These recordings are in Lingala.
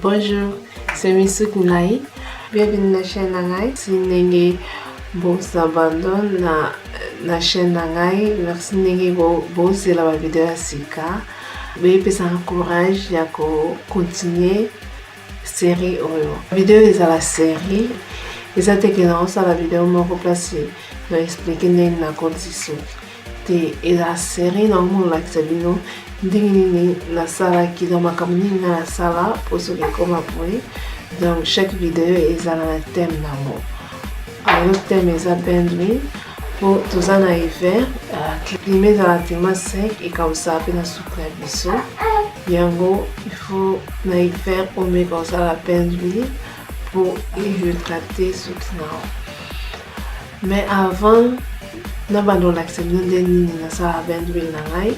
Bonjour, c'est Missouk Nai. Bienvenue na chaîne Nangai. Si vous vous abandonnez na chaîne Nangai, merci de vous la vidéo à Sika. Veuillez faire courage de continuer la série. La vidéo est la série. Exactement, la vidéo m'a replacé. Je vais expliquer la condition. Et la série, normalement, la sabino, dingini la sala qui dans ma commune la sala pour ceux qui comme après. Donc chaque vidéo est à un thème d'amour. Alors le thème est à Benduil pour tous en hiver. Climat dans la thème sec et comme ça à peine sous la biseau. Yango il faut naïf faire au méga ça la Benduil pour hydrater sous climat. Mais avant na bando l'accès de na sala Benduil nangai.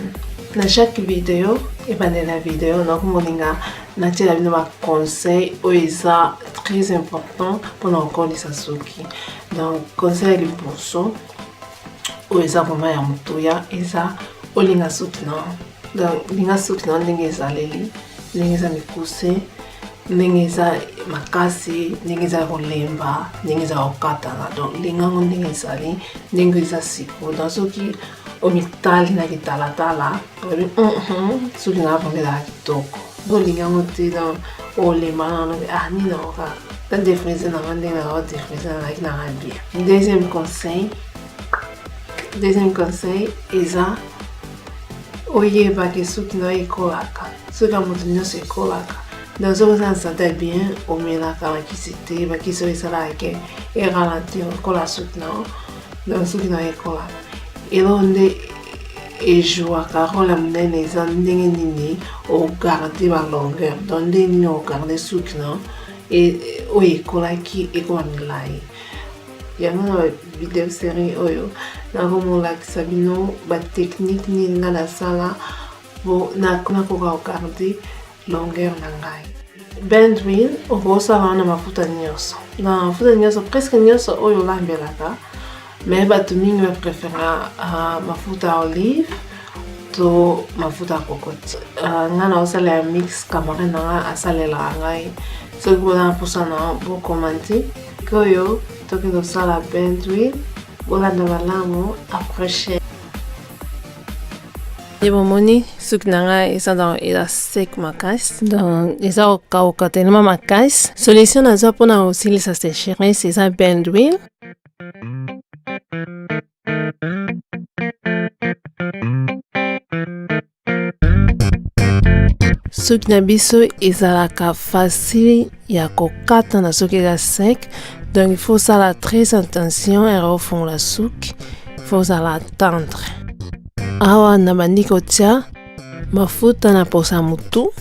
Dans chaque vidéo, et dans la vidéo, nous avons un conseil très important pour nous connaître Sasuki. Donc, conseil de bourson, où ils ont vraiment un moutoya, ils ont un linga soutenant. Donc, linga soutenant, ils ont leli, ils ont mikuse, ils ont makasi, ils ont lemba, ils ont katana. Donc, linga ils ont sipo. Donc, ce qui omitali na kitalatala ori suki na bonge la kitoko bolinga ngote dans olema na ni na ka ta défriser na mande na défriser na bien. Deuxième conseil eza oyeba ke suki na ekolaka suki amoto nyonso ekolaka dans ce sens ça bien omelaka bakisite bakiso esala ke e ralentir kola suki na dans suki na ekolaka et onde ejouaka rôle monene eza ndenge nini ogarde ba longueur donc ndenge nini ogarde suki na et oyo ekolaki ekoma milai yango na video série oyo nakomolakisa bino batechnique nini nga nasala po nakoka ogarde longueur na ngai. Benduil okosala wana mafuta nyonso na mafuta nyonso presque nyonso oyo olambelaka. Mais bato mingi préfère mafuta olive to mafuta cocotte. Nga na osala mix camarade nga asalela ngai. Soki bona posa na bo commenter koyo toki do sala Benduil bolanda malamu approcher. Yebomoni suki nanga eza dans eza sec makasi donc eza okauka tellement makasi. Solution naza mpona kosilisa sécheresse eza Benduil. Suki na biso ezalaka facile ya kokata na soki eza sec donc il faut sala très attention et refongola suki il faut sala tendre. Awa na bandi kotia mafuta na posa mutu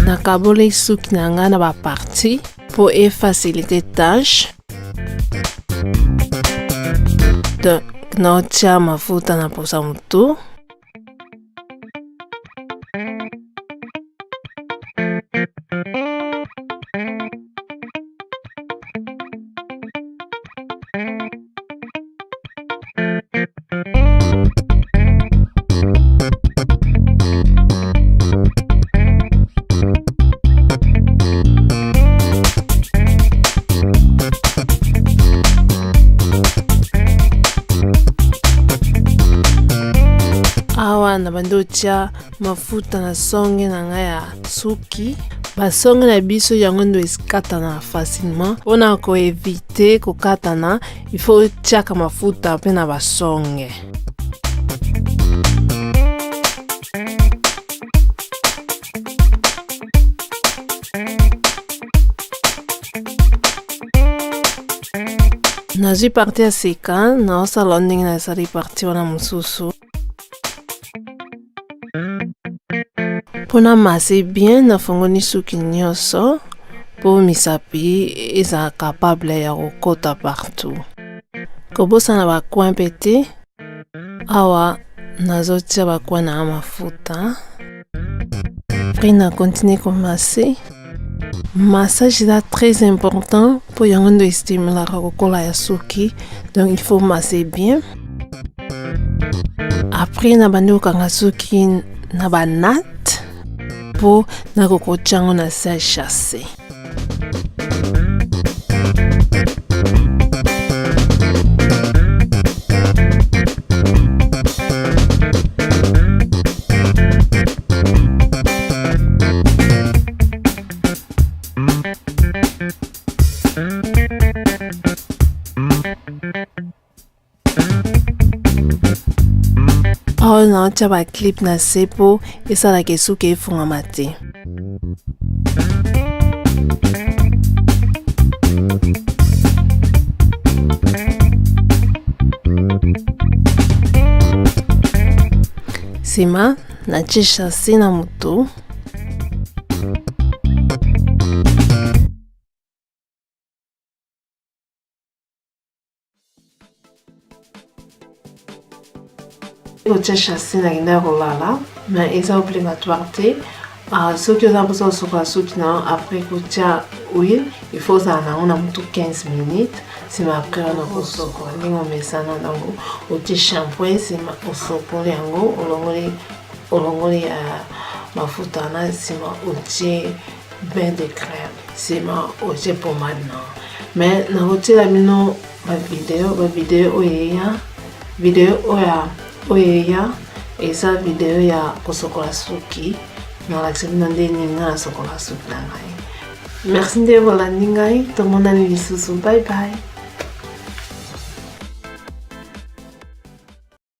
nakaboli suki na nga na ba partie pour faciliter tâche. Donc naotia mafuta na posa mutu na bando tia mafuta na songe na nga ya suki basonge na biso yango ndo esikatana facilement mpona koevite kokatana il faut tiaka mafuta mpe na basonge. Nazwi parti ya seka naosala ndenge nasali parti wana mosusu mpona mase bien nafongoli suki nyonso po misapi eza capable ya kokota partout. Kobosana bacoin mpe te awa nazotia bacoin na mafuta après na continue komase Massage est très important pour stimuler le col ya suki, donc il faut masser bien. Après na bandi kokanga suki na ba natte pour na kokochango na sa chasse. Oh non, tu vas clip na sepo et ça la kesu ke funga mate. Sima na chasse na moto. Ocha chasse na inda rolala, mais eza obligatoire te. Ceux qui ont besoin de suki na après kocha huile, il faut ça na moto 15 minutes. C'est ma après on a kosoko. Ningo mesana nango. Ocha shampoing c'est ma osoko yango. Olongoli mafuta na c'est ma ocha bain de crème. C'est ma ocha pommade na. Mais na ocha la mino ma vidéo oyeya eza video ya kosokola suki na laksina nde ninga sokola suki na ngai. Merci de volandi ngai, tomonani lisusu, bye bye.